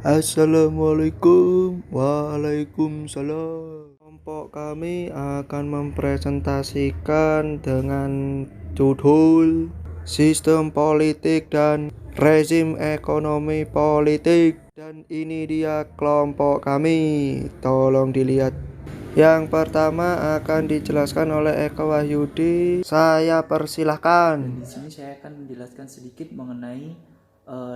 Assalamualaikum. Waalaikumsalam. Kelompok kami akan mempresentasikan dengan judul Sistem Politik dan Rezim Ekonomi Politik. Dan ini dia kelompok kami. Tolong dilihat. Yang pertama akan dijelaskan oleh Eko Wahyudi. Saya persilahkan. Dan di sini saya akan menjelaskan sedikit mengenai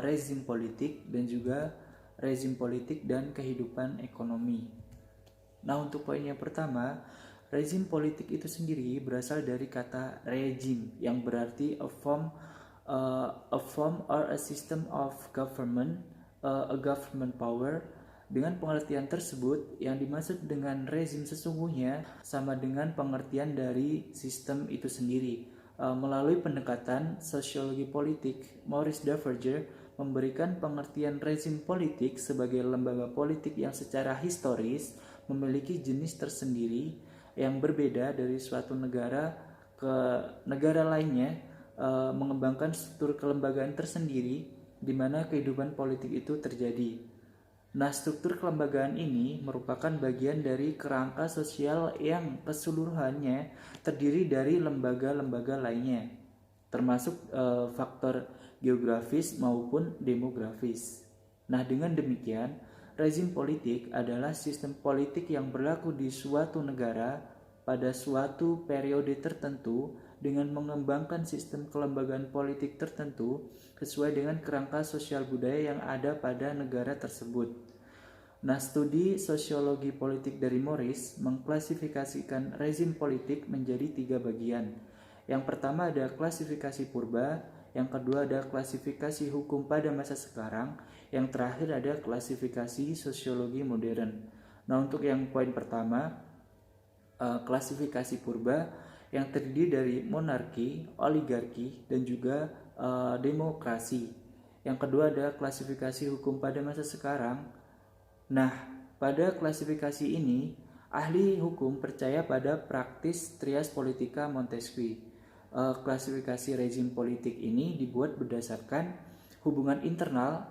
rezim politik dan juga rezim politik dan kehidupan ekonomi. Nah, untuk poin yang pertama, rezim politik itu sendiri berasal dari kata rejim yang berarti a form or a system of government, a government power. Dengan pengertian tersebut, yang dimaksud dengan rezim sesungguhnya sama dengan pengertian dari sistem itu sendiri. Melalui pendekatan sosiologi politik, Maurice Duverger memberikan pengertian rezim politik sebagai lembaga politik yang secara historis memiliki jenis tersendiri yang berbeda dari suatu negara ke negara lainnya, mengembangkan struktur kelembagaan tersendiri di mana kehidupan politik itu terjadi. Nah, struktur kelembagaan ini merupakan bagian dari kerangka sosial yang keseluruhannya terdiri dari lembaga-lembaga lainnya, termasuk faktor geografis maupun demografis. Nah, dengan demikian, rezim politik adalah sistem politik yang berlaku di suatu negara pada suatu periode tertentu dengan mengembangkan sistem kelembagaan politik tertentu sesuai dengan kerangka sosial budaya yang ada pada negara tersebut. Nah, studi sosiologi politik dari Morris mengklasifikasikan rezim politik menjadi 3 bagian. Yang pertama ada klasifikasi purba, yang kedua ada klasifikasi hukum pada masa sekarang, yang terakhir ada klasifikasi sosiologi modern. Nah, untuk yang poin pertama, klasifikasi purba yang terdiri dari monarki, oligarki, dan juga demokrasi. Yang kedua ada klasifikasi hukum pada masa sekarang. Nah, pada klasifikasi ini, ahli hukum percaya pada praktis trias politica Montesquieu. Klasifikasi rezim politik ini dibuat berdasarkan hubungan internal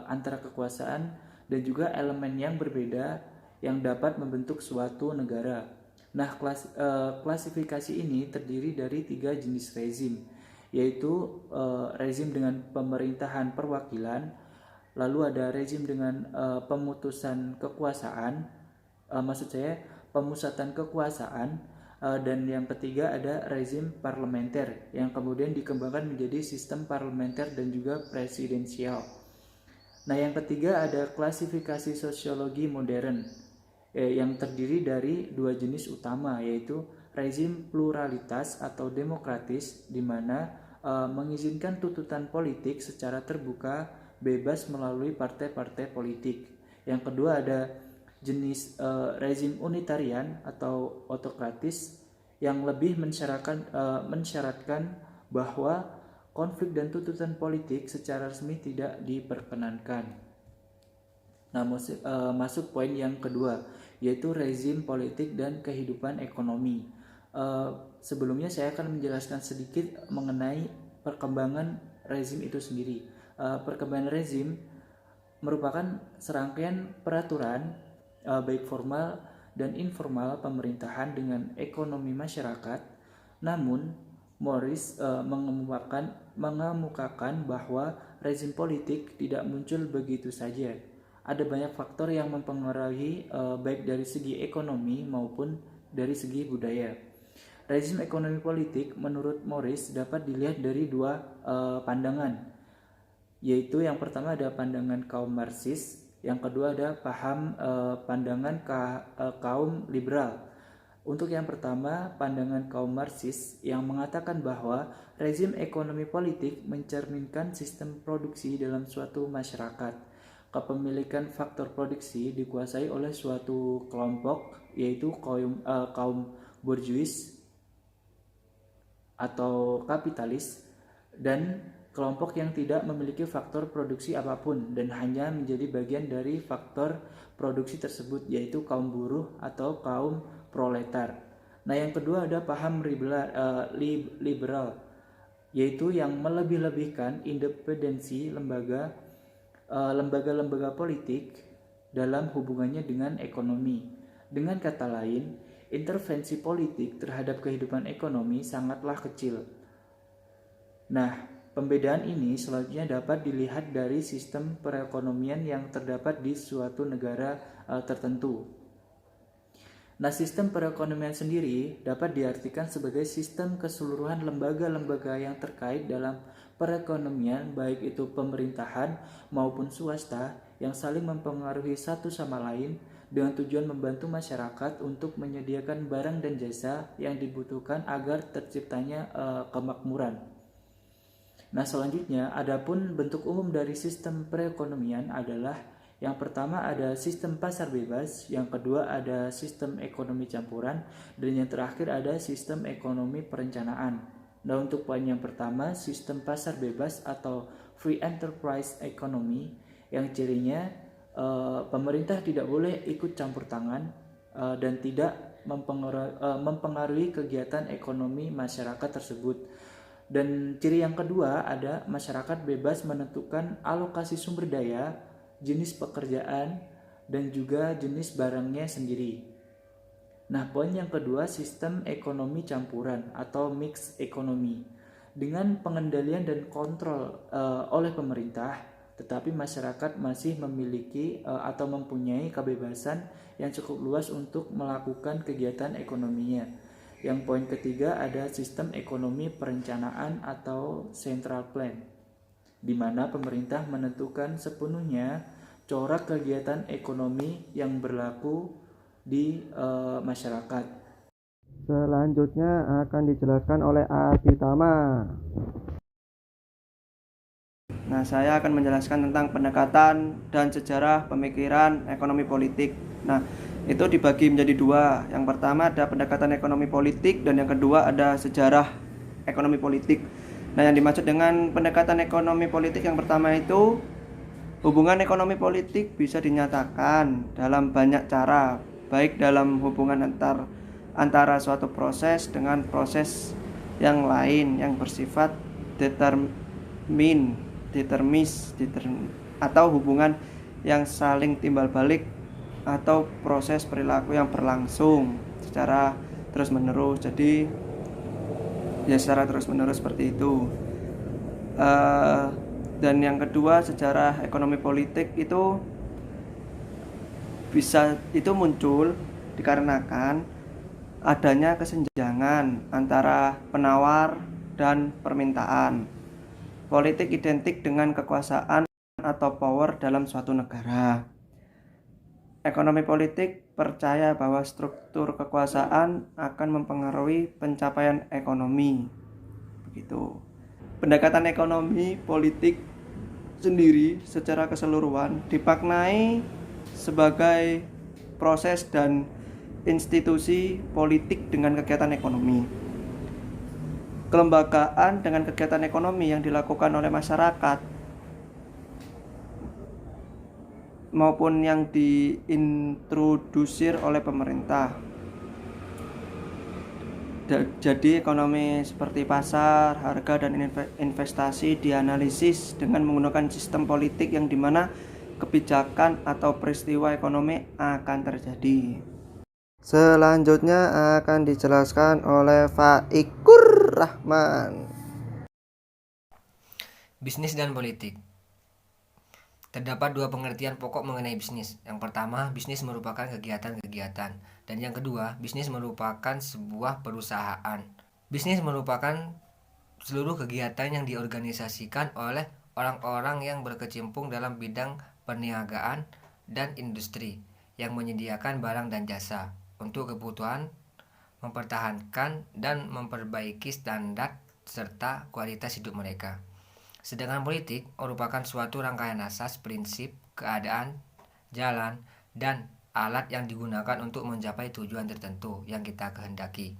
antara kekuasaan dan juga elemen yang berbeda yang dapat membentuk suatu negara. Nah, klasifikasi ini terdiri dari 3 jenis rezim, yaitu rezim dengan pemerintahan perwakilan, lalu ada rezim dengan pemutusan kekuasaan, maksud saya pemusatan kekuasaan, dan yang ketiga ada rezim parlementer yang kemudian dikembangkan menjadi sistem parlementer dan juga presidensial. Nah, yang ketiga ada klasifikasi sosiologi modern yang terdiri dari 2 jenis utama, yaitu rezim pluralitas atau demokratis di mana mengizinkan tuntutan politik secara terbuka bebas melalui partai-partai politik. Yang kedua ada jenis rezim unitarian atau otokratis yang lebih mensyaratkan bahwa konflik dan tuntutan politik secara resmi tidak diperkenankan. Nah, masuk poin yang kedua, yaitu rezim politik dan kehidupan ekonomi. Sebelumnya saya akan menjelaskan sedikit mengenai perkembangan rezim itu sendiri. Perkembangan rezim merupakan serangkaian peraturan baik formal dan informal pemerintahan dengan ekonomi masyarakat. Namun, Morris mengemukakan bahwa rezim politik tidak muncul begitu saja. Ada banyak faktor yang mempengaruhi baik dari segi ekonomi maupun dari segi budaya. Rezim ekonomi politik menurut Morris dapat dilihat dari 2 pandangan, yaitu yang pertama ada pandangan kaum Marxis, yang kedua ada pandangan kaum liberal. Untuk yang pertama, pandangan kaum Marxis yang mengatakan bahwa rezim ekonomi politik mencerminkan sistem produksi dalam suatu masyarakat. Kepemilikan faktor produksi dikuasai oleh suatu kelompok, yaitu kaum bourgeois atau kapitalis, dan kelompok yang tidak memiliki faktor produksi apapun dan hanya menjadi bagian dari faktor produksi tersebut, yaitu kaum buruh atau kaum proletar. Nah, yang kedua ada paham liberal, yaitu yang melebih-lebihkan independensi lembaga lembaga-lembaga politik dalam hubungannya dengan ekonomi. Dengan kata lain, intervensi politik terhadap kehidupan ekonomi sangatlah kecil. Nah, pembedaan ini selanjutnya dapat dilihat dari sistem perekonomian yang terdapat di suatu negara tertentu. Nah, sistem perekonomian sendiri dapat diartikan sebagai sistem keseluruhan lembaga-lembaga yang terkait dalam perekonomian, baik itu pemerintahan maupun swasta, yang saling mempengaruhi satu sama lain dengan tujuan membantu masyarakat untuk menyediakan barang dan jasa yang dibutuhkan agar terciptanya kemakmuran. Nah, selanjutnya, adapun bentuk umum dari sistem perekonomian adalah yang pertama ada sistem pasar bebas, yang kedua ada sistem ekonomi campuran, dan yang terakhir ada sistem ekonomi perencanaan. Nah, untuk poin yang pertama, sistem pasar bebas atau free enterprise economy, yang cirinya pemerintah tidak boleh ikut campur tangan dan tidak mempengaruhi kegiatan ekonomi masyarakat tersebut. Dan ciri yang kedua ada masyarakat bebas menentukan alokasi sumber daya, jenis pekerjaan, dan juga jenis barangnya sendiri. Nah, poin yang kedua, sistem ekonomi campuran atau mixed economy. Dengan pengendalian dan kontrol oleh pemerintah, tetapi masyarakat masih memiliki atau mempunyai kebebasan yang cukup luas untuk melakukan kegiatan ekonominya. Yang poin ketiga ada sistem ekonomi perencanaan atau central plan, di mana pemerintah menentukan sepenuhnya corak kegiatan ekonomi yang berlaku di masyarakat. Selanjutnya akan dijelaskan oleh Aditama. Nah, saya akan menjelaskan tentang pendekatan dan sejarah pemikiran ekonomi politik. Nah, itu dibagi menjadi dua. Yang pertama ada pendekatan ekonomi politik dan yang kedua ada sejarah ekonomi politik. Nah, yang dimaksud dengan pendekatan ekonomi politik yang pertama itu hubungan ekonomi politik bisa dinyatakan dalam banyak cara, baik dalam hubungan antara suatu proses dengan proses yang lain yang bersifat determis atau hubungan yang saling timbal balik atau proses perilaku yang berlangsung secara terus menerus. Jadi ya secara terus menerus seperti itu. Dan yang kedua, sejarah ekonomi politik itu muncul dikarenakan adanya kesenjangan antara penawar dan permintaan. Politik identik dengan kekuasaan atau power dalam suatu negara. Ekonomi politik percaya bahwa struktur kekuasaan akan mempengaruhi pencapaian ekonomi. Begitu. Pendekatan ekonomi politik sendiri secara keseluruhan dimaknai sebagai proses dan institusi politik dengan kegiatan ekonomi. Kelembagaan dengan kegiatan ekonomi yang dilakukan oleh masyarakat maupun yang diintrodusir oleh pemerintah. Jadi ekonomi seperti pasar, harga, dan investasi dianalisis dengan menggunakan sistem politik yang dimana kebijakan atau peristiwa ekonomi akan terjadi. Selanjutnya akan dijelaskan oleh Faikur Rahman. Bisnis dan politik. Terdapat dua pengertian pokok mengenai bisnis. Yang pertama, bisnis merupakan kegiatan-kegiatan. Dan yang kedua, bisnis merupakan sebuah perusahaan. Bisnis merupakan seluruh kegiatan yang diorganisasikan oleh orang-orang yang berkecimpung dalam bidang perniagaan dan industri yang menyediakan barang dan jasa untuk kebutuhan mempertahankan dan memperbaiki standar serta kualitas hidup mereka. Sedangkan politik merupakan suatu rangkaian asas, prinsip, keadaan, jalan, dan alat yang digunakan untuk mencapai tujuan tertentu yang kita kehendaki.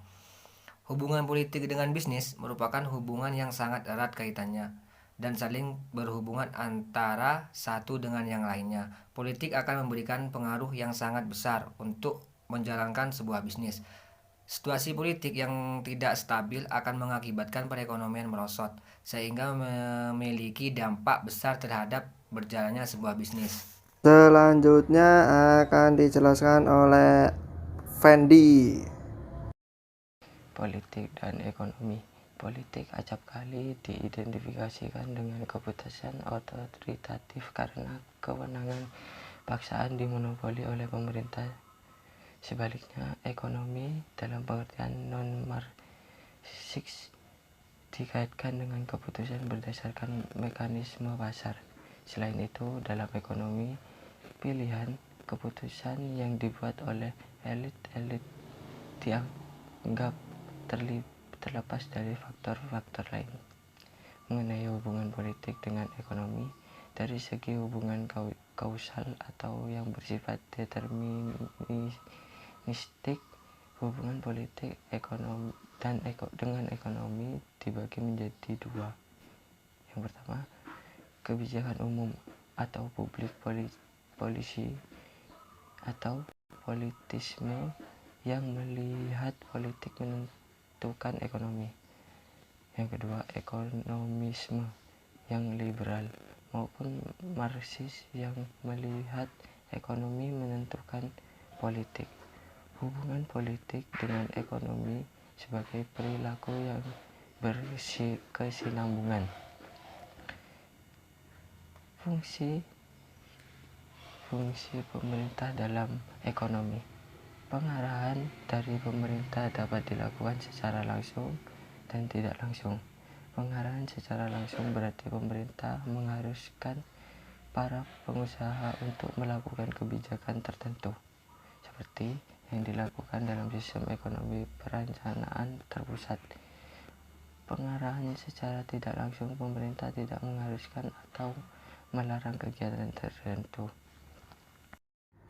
Hubungan politik dengan bisnis merupakan hubungan yang sangat erat kaitannya dan saling berhubungan antara satu dengan yang lainnya. Politik akan memberikan pengaruh yang sangat besar untuk menjalankan sebuah bisnis. Situasi politik yang tidak stabil akan mengakibatkan perekonomian merosot, sehingga memiliki dampak besar terhadap berjalannya sebuah bisnis. Selanjutnya akan dijelaskan oleh Fendi. Politik dan ekonomi. Politik acap kali diidentifikasikan dengan keputusan otoritatif karena kewenangan paksaan dimonopoli oleh pemerintah. Sebaliknya, ekonomi dalam pengertian non-marxis dikaitkan dengan keputusan berdasarkan mekanisme pasar. Selain itu, dalam ekonomi, pilihan keputusan yang dibuat oleh elit-elit dianggap terlepas dari faktor-faktor lain. Mengenai hubungan politik dengan ekonomi, dari segi hubungan kausal atau yang bersifat deterministik, hubungan politik dengan ekonomi dibagi menjadi dua. Yang pertama, kebijakan umum atau public policy atau politisme yang melihat politik menentukan ekonomi. Yang kedua, ekonomisme yang liberal maupun marxis yang melihat ekonomi menentukan politik. Hubungan politik dengan ekonomi sebagai perilaku yang berkesinambungan. Fungsi pemerintah dalam ekonomi. Pengarahan dari pemerintah dapat dilakukan secara langsung dan tidak langsung. Pengarahan secara langsung berarti pemerintah mengharuskan para pengusaha untuk melakukan kebijakan tertentu, seperti yang dilakukan dalam sistem ekonomi perencanaan terpusat. Pengarahan secara tidak langsung, pemerintah tidak mengharuskan atau melarang kegiatan tertentu.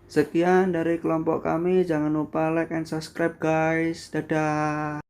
Sekian dari kelompok kami, jangan lupa like and subscribe guys. Dadah.